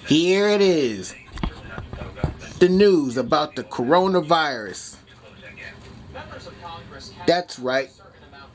Here it is. The news about the coronavirus. That's right.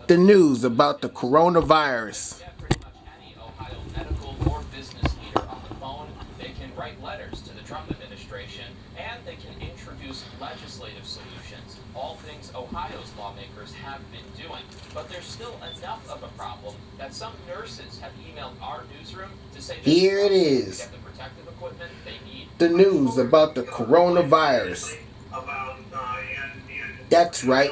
The news about the coronavirus. Ohio medical or business leader on the phone. They can write letters to the Trump administration, and they can introduce legislative solutions. All things Ohio's lawmakers have been doing. But there's still enough of a problem that some nurses have emailed our newsroom to say that Here it to is. get the protective equipment they need. The news about the coronavirus. That's right.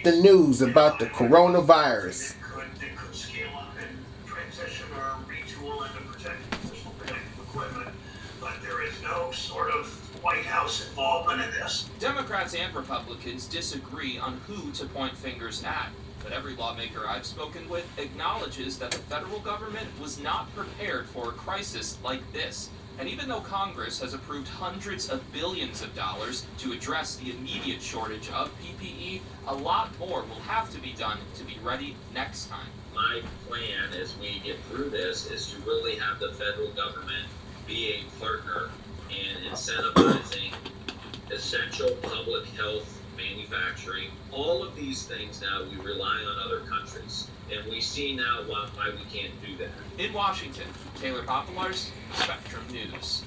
The news about the coronavirus. That could scale up and transition or retool into personal protective equipment, but there is no sort of White House involvement in this. Democrats and Republicans disagree on who to point fingers at, but every lawmaker I've spoken with acknowledges that the federal government was not prepared for a crisis like this. And even though Congress has approved hundreds of billions of dollars to address the immediate shortage of PPE, a lot more will have to be done to be ready next time. My plan as we get through this is to really have the federal government be a partner in incentivizing essential public health manufacturing. All of these things now we rely on other countries, and we see now why we can't do that. In Washington, Taylor Popolars, Spectrum News.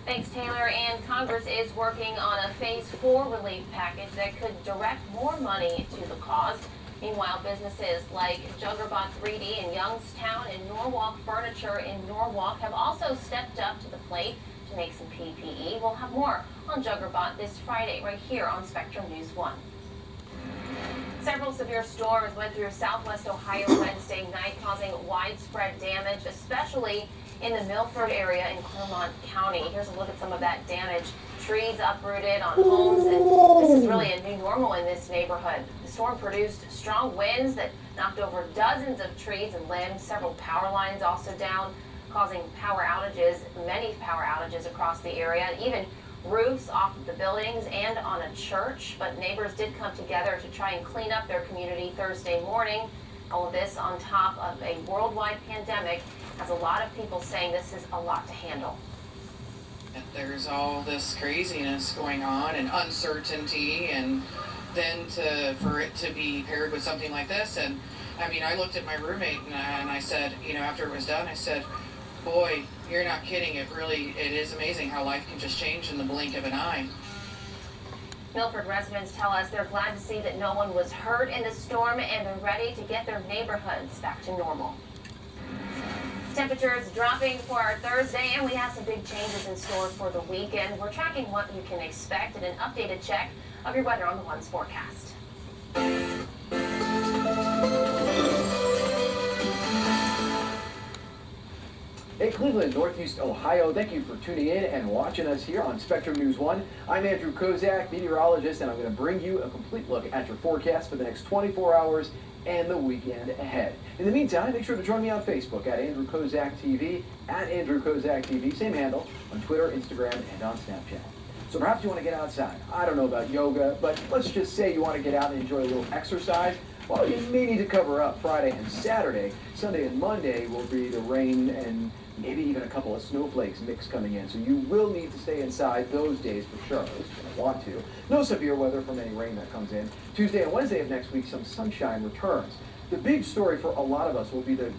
Thanks, Taylor. And Congress is working on a Phase 4 relief package that could direct more money to the cause. Meanwhile, businesses like Juggerbot 3D in Youngstown and Norwalk Furniture in Norwalk have also stepped up to the plate to make some PPE. We'll have more on Juggerbot this Friday right here on Spectrum News 1. Several severe storms went through southwest Ohio Wednesday night, causing widespread damage, especially in the Milford area in Clermont County. Here's a look at some of that damage. Trees uprooted on homes, and this is really a new normal in this neighborhood. The storm produced strong winds that knocked over dozens of trees and limbs. Several power lines also down, causing power outages, many power outages across the area, and even roofs off of the buildings and on a church. But neighbors did come together to try and clean up their community Thursday morning. All of this on top of a worldwide pandemic has a lot of people saying this is a lot to handle. There's all this craziness going on and uncertainty, and then for it to be paired with something like this. And I mean, I looked at my roommate and I said, you know, after it was done, I said, boy, you're not kidding. It is amazing how life can just change in the blink of an eye. Milford residents tell us they're glad to see that no one was hurt in the storm, and they're ready to get their neighborhoods back to normal. Temperatures dropping for our Thursday, and we have some big changes in store for the weekend. We're tracking what you can expect in an updated check of your weather on the One's forecast. Hey Cleveland, Northeast Ohio, thank you for tuning in and watching us here on Spectrum News 1. I'm Andrew Kozak, meteorologist, and I'm going to bring you a complete look at your forecast for the next 24 hours and the weekend ahead. In the meantime, make sure to join me on Facebook at Andrew Kozak TV, at Andrew Kozak TV, same handle, on Twitter, Instagram, and on Snapchat. So perhaps you want to get outside. I don't know about yoga, but let's just say you want to get out and enjoy a little exercise. Well, you may need to cover up Friday and Saturday. Sunday and Monday will be the rain and maybe even a couple of snowflakes mix coming in. So you will need to stay inside those days for sure, if you're going to want to. No severe weather from any rain that comes in. Tuesday and Wednesday of next week, some sunshine returns. The big story for a lot of us will be the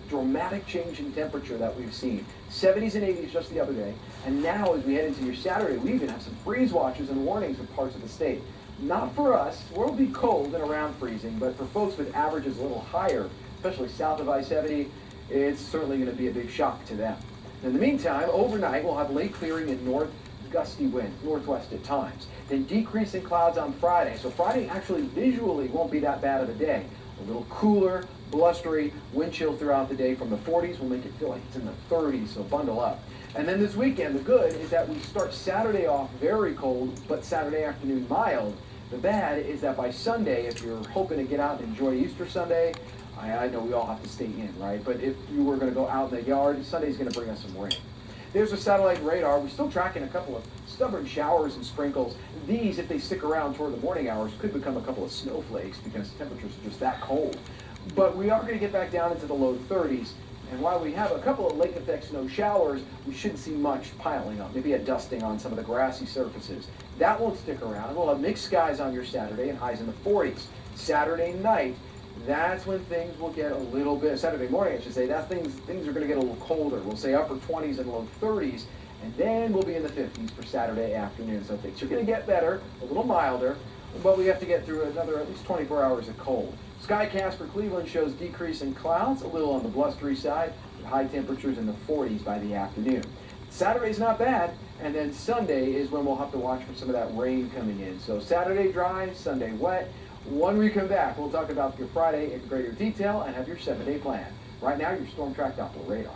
dramatic change in temperature that we've seen. 70s and 80s just the other day. And now as we head into your Saturday, we even have some freeze watches and warnings in parts of the state. Not for us, we'll be cold and around freezing, but for folks with averages a little higher, especially south of I-70, it's certainly going to be a big shock to them. In the meantime, overnight we'll have late clearing and north gusty winds, northwest at times. Then decreasing clouds on Friday. So Friday actually visually won't be that bad of a day. A little cooler, blustery, wind chill throughout the day from the 40s will make it feel like it's in the 30s, so bundle up. And then this weekend, the good is that we start Saturday off very cold, but Saturday afternoon mild. The bad is that by Sunday, if you're hoping to get out and enjoy Easter Sunday, I know we all have to stay in, right? But if you were going to go out in the yard, Sunday's going to bring us some rain. There's a satellite radar. We're still tracking a couple of stubborn showers and sprinkles. These, if they stick around toward the morning hours, could become a couple of snowflakes because temperatures are just that cold. But we are going to get back down into the low 30s. And while we have a couple of lake effect snow showers, we shouldn't see much piling up. Maybe a dusting on some of the grassy surfaces. That won't stick around. We'll have mixed skies on your Saturday and highs in the 40s. Saturday night, that's when things will get a little bit, Saturday morning I should say, things are going to get a little colder. We'll say upper 20s and low 30s, and then we'll be in the 50s for Saturday afternoon. So things are going to get better, a little milder, but we have to get through another at least 24 hours of cold. Skycast for Cleveland shows decrease in clouds, a little on the blustery side, with high temperatures in the 40s by the afternoon. Saturday's not bad, and then Sunday is when we'll have to watch for some of that rain coming in. So Saturday dry, Sunday wet. When we come back, we'll talk about your Friday in greater detail and have your 7-day plan. Right now, your Storm Track Doppler radar.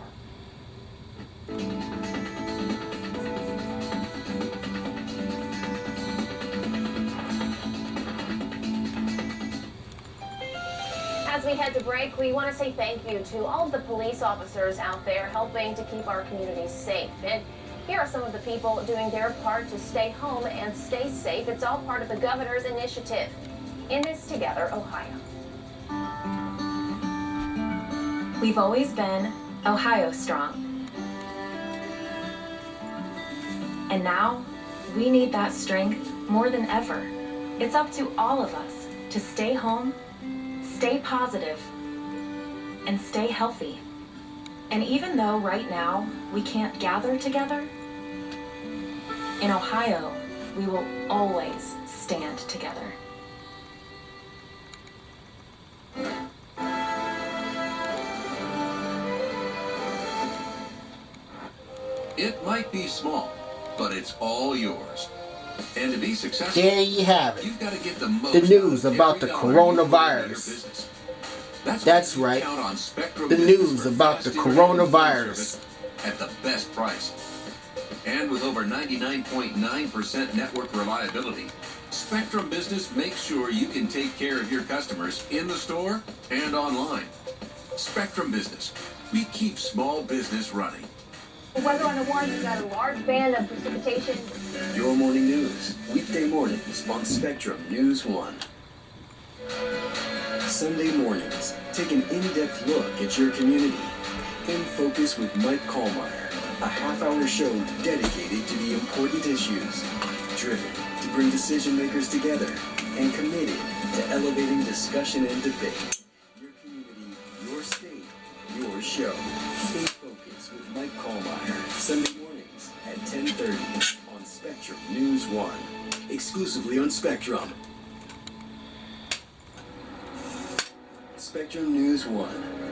As we head to break, we want to say thank you to all of the police officers out there helping to keep our communities safe. And here are some of the people doing their part to stay home and stay safe. It's all part of the governor's initiative. In this together, Ohio. We've always been Ohio strong. And now, we need that strength more than ever. It's up to all of us to stay home, stay positive, and stay healthy. And even though right now we can't gather together, in Ohio, we will always stand together. It might be small, but it's all yours. And to be successful, There you have it. you've got to get the most The news out of about every the dollar you put into your coronavirus. business. That's why you right. count on Spectrum The Business news for about the fast internet and phone coronavirus. service at the best price. And with over 99.9% network reliability, Spectrum Business makes sure you can take care of your customers in the store and online. Spectrum Business. We keep small business running. Weather on the one, we've got a large band of precipitation. Your morning news, weekday mornings on Spectrum News 1. Sunday mornings, take an in-depth look at your community. In Focus with Mike Kallmeyer, a half-hour show dedicated to the important issues, driven to bring decision makers together, and committed to elevating discussion and debate. Your community, your state, your show. In Focus with Mike Kallmeyer, Sunday mornings at 10:30 on Spectrum News 1, exclusively on Spectrum. Spectrum News 1,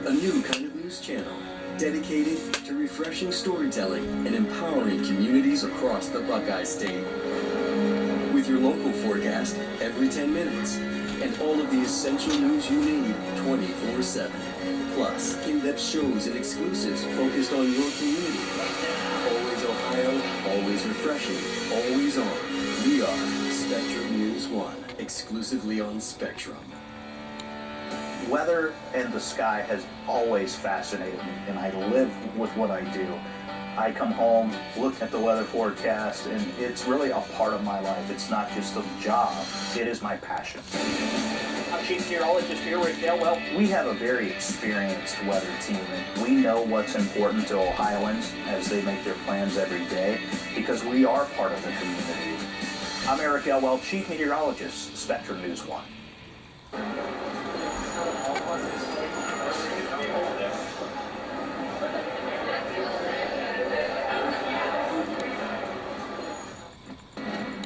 a new kind of news channel dedicated to refreshing storytelling and empowering communities across the Buckeye State. With your local forecast every 10 minutes and all of the essential news you need 24/7. Plus, in-depth shows and exclusives focused on your community. Always Ohio, always refreshing, always on. We are Spectrum News 1, exclusively on Spectrum. Weather and the sky has always fascinated me, and I live with what I do. I come home, look at the weather forecast, and it's really a part of my life. It's not just a job, it is my passion. I'm Chief Meteorologist here with Dale. Well, We have a very experienced weather team, and we know what's important to Ohioans as they make their plans every day, because we are part of the community. I'm Eric Elwell, Chief Meteorologist, Spectrum News 1.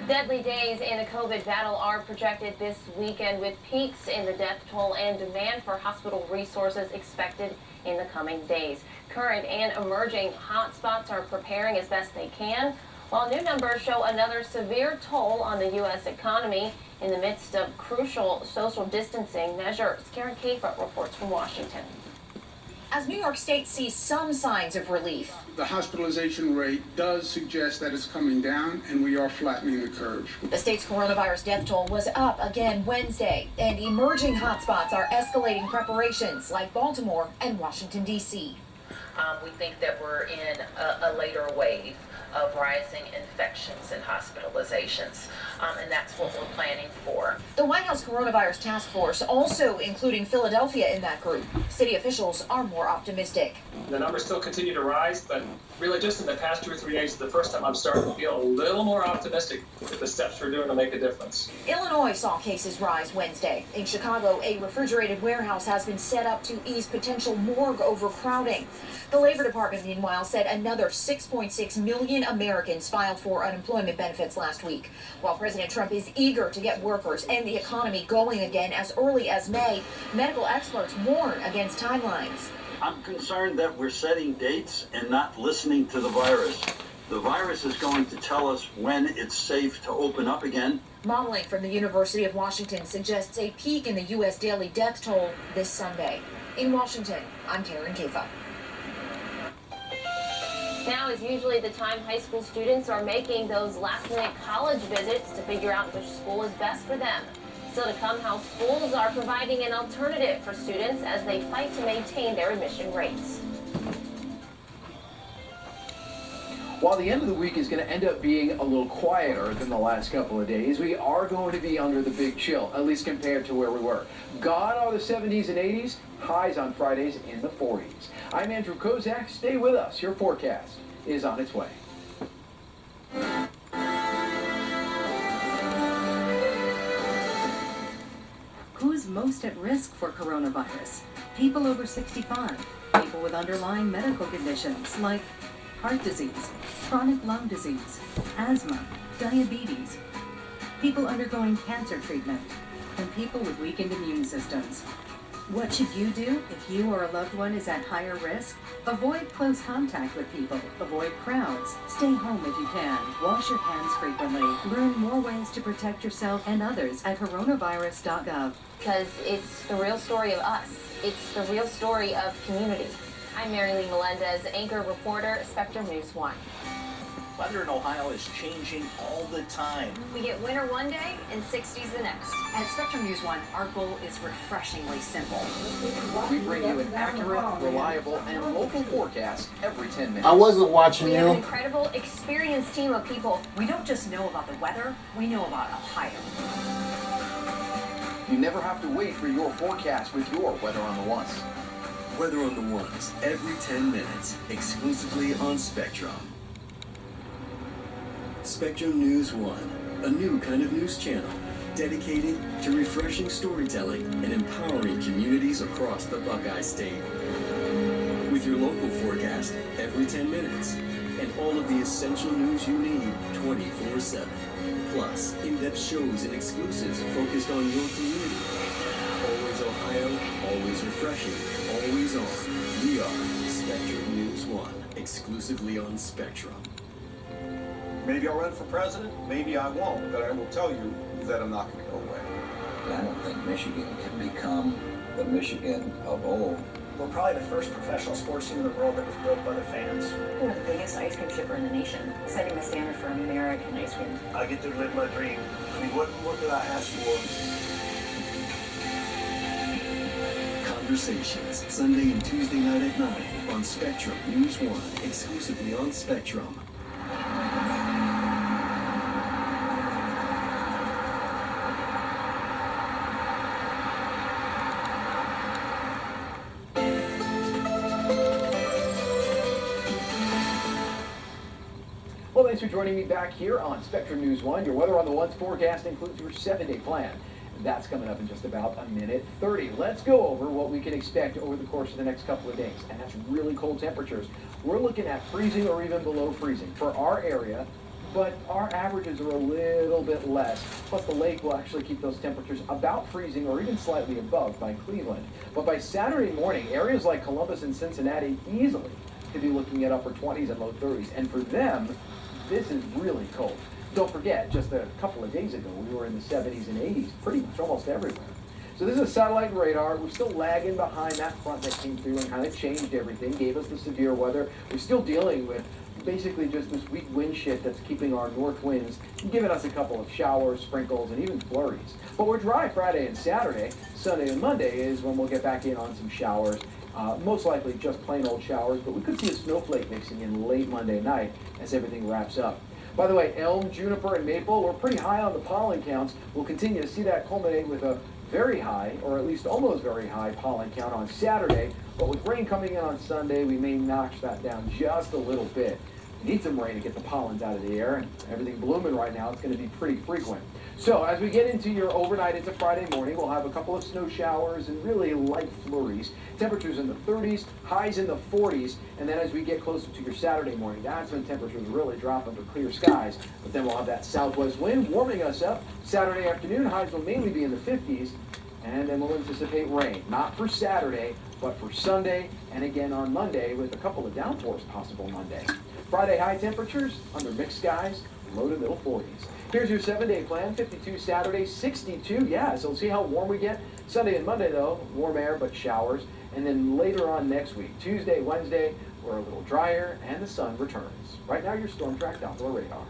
Deadly days in the COVID battle are projected this weekend, with peaks in the death toll and demand for hospital resources expected in the coming days. Current and emerging hotspots are preparing as best they can, while new numbers show another severe toll on the U.S. economy in the midst of crucial social distancing measures. Karen Kafer reports from Washington. As New York State sees some signs of relief, the hospitalization rate does suggest that it's coming down, and we are flattening the curve. the state's coronavirus death toll was up again Wednesday, and emerging hotspots are escalating preparations like Baltimore and Washington, D.C. We think that we're in a later wave of rising infections and hospitalizations, and that's what we're planning for. The White House Coronavirus Task Force also including Philadelphia in that group. City officials are more optimistic. The numbers still continue to rise, but really just in the past 2 or 3 days is the first time I'm starting to feel a little more optimistic that the steps we're doing to make a difference. Illinois saw cases rise Wednesday. In Chicago, a refrigerated warehouse has been set up to ease potential morgue overcrowding. The Labor Department, meanwhile, said another 6.6 million Americans filed for unemployment benefits last week. While President Trump is eager to get workers and the economy going again as early as May, medical experts warn against timelines. I'm concerned that we're setting dates and not listening to the virus. The virus is going to tell us when it's safe to open up again. Modeling from the University of Washington suggests a peak in the U.S. daily death toll this Sunday. In Washington, I'm Karen Kiva. Now is usually the time high school students are making those last-minute college visits to figure out which school is best for them. Still to come, how schools are providing an alternative for students as they fight to maintain their admission rates. While the end of the week is going to end up being a little quieter than the last couple of days, we are going to be under the big chill, at least compared to where we were. Gone are the 70s and 80s, highs on Fridays in the 40s. I'm Andrew Kozak. Stay with us. Your forecast is on its way. Who's most at risk for coronavirus? People over 65, people with underlying medical conditions like heart disease, chronic lung disease, asthma, diabetes, people undergoing cancer treatment, and people with weakened immune systems. What should you do if you or a loved one is at higher risk? Avoid close contact with people. Avoid crowds. Stay home if you can. Wash your hands frequently. Learn more ways to protect yourself and others at coronavirus.gov. Because it's the real story of us. It's the real story of community. I'm Mary Lee Melendez, anchor reporter, Spectrum News 1. Weather in Ohio is changing all the time. We get winter one day and 60s the next. At Spectrum News 1, our goal is refreshingly simple. We bring you an accurate, reliable, and local forecast every 10 minutes. I wasn't watching We have an you. incredible, experienced team of people. We don't just know about the weather, we know about Ohio. You never have to wait for your forecast with your Weather on the Ones. Weather on the Ones, every 10 minutes, exclusively on Spectrum. Spectrum News 1, a new kind of news channel dedicated to refreshing storytelling and empowering communities across the Buckeye State. With your local forecast every 10 minutes and all of the essential news you need 24/7. Plus, in-depth shows and exclusives focused on your community. Always Ohio, always refreshing, always on. We are Spectrum News 1, exclusively on Spectrum. Maybe I'll run for president, maybe I won't, but I will tell you that I'm not going to go away. I don't think Michigan can become the Michigan of old. We're probably the first professional sports team in the world that was built by the fans. We're the biggest ice cream shipper in the nation, setting the standard for American ice cream. I get to live my dream. I mean, what could I ask for? Conversations, Sunday and Tuesday night at 9 on Spectrum News 1, exclusively on Spectrum. Well, thanks for joining me back here on Spectrum News 1. Your Weather on the Ones forecast includes your 7-day plan. That's coming up in just about a minute 30. Let's go over what we can expect over the course of the next couple of days. And that's really cold temperatures. We're looking at freezing or even below freezing for our area, but our averages are a little bit less. Plus, the lake will actually keep those temperatures about freezing or even slightly above by Cleveland. But by Saturday morning, areas like Columbus and Cincinnati easily could be looking at upper 20s and low 30s. And for them, this is really cold. Don't forget, just a couple of days ago, we were in the 70s and 80s, pretty much almost everywhere. So this is a satellite radar. We're still lagging behind that front that came through and kind of changed everything, gave us the severe weather. We're still dealing with basically just this weak wind shift that's keeping our north winds, giving us a couple of showers, sprinkles, and even flurries. But we're dry Friday and Saturday. Sunday and Monday is when we'll get back in on some showers Most likely just plain old showers, but we could see a snowflake mixing in late Monday night as everything wraps up. By the way, elm, juniper, and maple were pretty high on the pollen counts. We'll continue to see that culminate with a very high, or at least almost very high pollen count on Saturday, but with rain coming in on Sunday, we may notch that down just a little bit. We need some rain to get the pollens out of the air, and everything blooming right now, it's going to be pretty frequent. So as we get into your overnight into Friday morning, we'll have a couple of snow showers and really light flurries. Temperatures in the 30s, highs in the 40s, and then as we get closer to your Saturday morning, that's when temperatures really drop under clear skies. But then we'll have that southwest wind warming us up. Saturday afternoon, highs will mainly be in the 50s, and then we'll anticipate rain. Not for Saturday, but for Sunday, and again on Monday with a couple of downpours possible Monday. Friday high temperatures under mixed skies, low to middle 40s. Here's your 7-day plan, 52 Saturday, 62, yeah, so we'll see how warm we get. Sunday and Monday, though, warm air, but showers. And then later on next week, Tuesday, Wednesday, we're a little drier, and the sun returns. Right now, your Storm Track Outdoor Radar.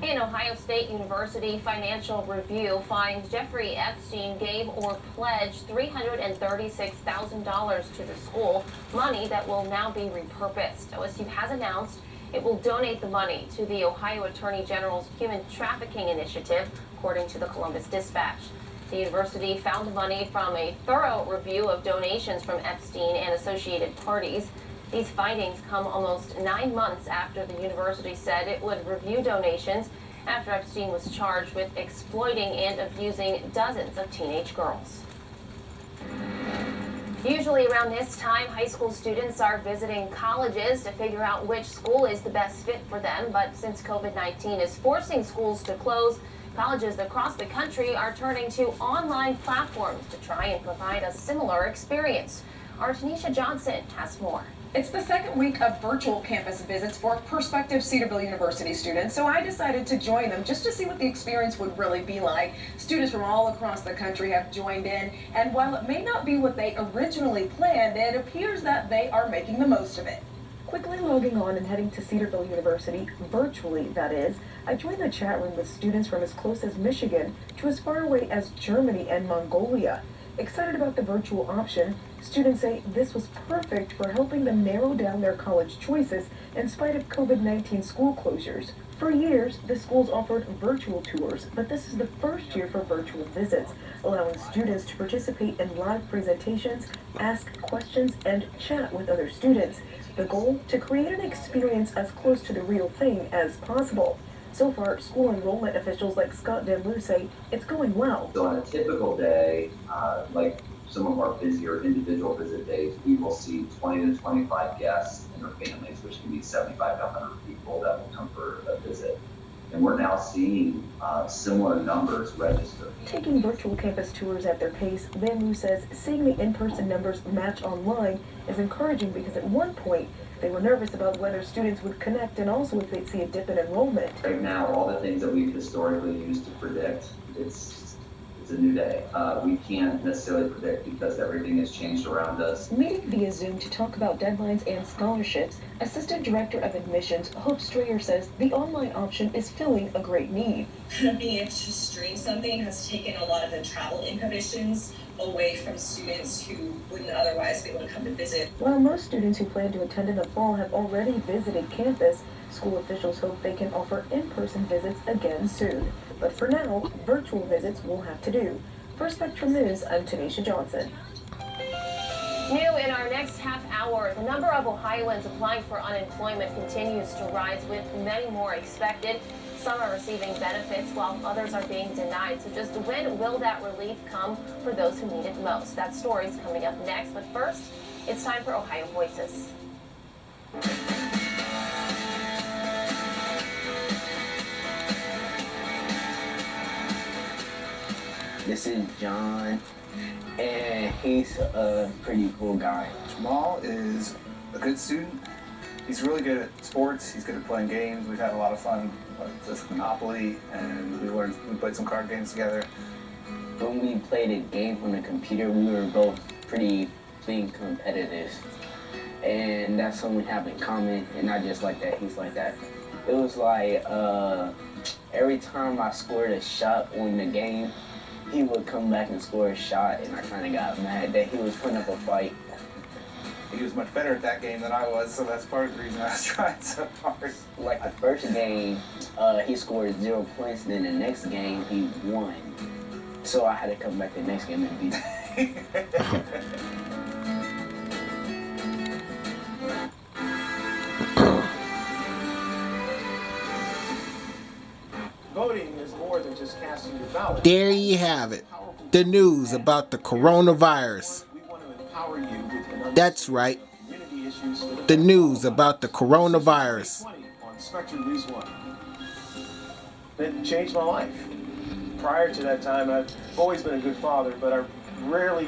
An Ohio State University financial review finds Jeffrey Epstein gave or pledged $336,000 to the school, money that will now be repurposed. OSU has announced it will donate the money to the Ohio Attorney General's Human Trafficking Initiative, according to the Columbus Dispatch. The university found the money from a thorough review of donations from Epstein and associated parties. These findings come almost 9 months after the university said it would review donations after Epstein was charged with exploiting and abusing dozens of teenage girls. Usually around this time, high school students are visiting colleges to figure out which school is the best fit for them. But since COVID-19 is forcing schools to close, colleges across the country are turning to online platforms to try and provide a similar experience. Our Tanisha Johnson has more. It's the second week of virtual campus visits for prospective Cedarville University students, so I decided to join them just to see what the experience would really be like. Students from all across the country have joined in, and while it may not be what they originally planned, it appears that they are making the most of it. Quickly logging on and heading to Cedarville University, virtually that is, I joined the chat room with students from as close as Michigan to as far away as Germany and Mongolia. Excited about the virtual option, students say this was perfect for helping them narrow down their college choices in spite of COVID-19 school closures. For years, the schools offered virtual tours, but this is the first year for virtual visits, allowing students to participate in live presentations, ask questions, and chat with other students. The goal? To create an experience as close to the real thing as possible. So far, school enrollment officials like Scott Denlou say it's going well. So on a typical day, like some of our busier individual visit days, we will see 20 to 25 guests and their families, which can be 75 to 100 people that will come for a visit. And we're now seeing similar numbers register. Taking virtual campus tours at their pace, Denlou says seeing the in-person numbers match online is encouraging because at one point, they were nervous about whether students would connect and also if they'd see a dip in enrollment. Right now, all the things that we've historically used to predict, it's a new day. We can't necessarily predict because everything has changed around us. Meeting via Zoom to talk about deadlines and scholarships, Assistant Director of Admissions Hope Strayer says the online option is filling a great need. Being able to stream something has taken a lot of the travel inhibitions away from students who wouldn't otherwise be able to come to visit. While most students who plan to attend in the fall have already visited campus, school officials hope they can offer in-person visits again soon. But for now, virtual visits will have to do. For Spectrum News, I'm Tanisha Johnson. New in our next half hour, the number of Ohioans applying for unemployment continues to rise with many more expected. Some are receiving benefits while others are being denied. So just when will that relief come for those who need it most? That story is coming up next. But first, it's time for Ohio Voices. This is John, and he's a pretty cool guy. Jamal is a good student. He's really good at sports. He's good at playing games. We've had a lot of fun with Monopoly, and we played some card games together. When we played a game on the computer, we were both pretty competitive. And that's something we have in common, and I just like that he's like that. It was like every time I scored a shot on the game, he would come back and score a shot, and I kind of got mad that he was putting up a fight. He was much better at that game than I was, so that's part of the reason I was trying so hard. Like the first game, he scored 0 points, then the next game he won. So I had to come back the next game and beat him. Voting is more than just casting your ballot. There you have it. The news about the coronavirus. We want to empower you with That's right. community issues so that The news about the coronavirus. on Spectrum News 1. It changed my life. Prior to that time, I've always been a good father, but I rarely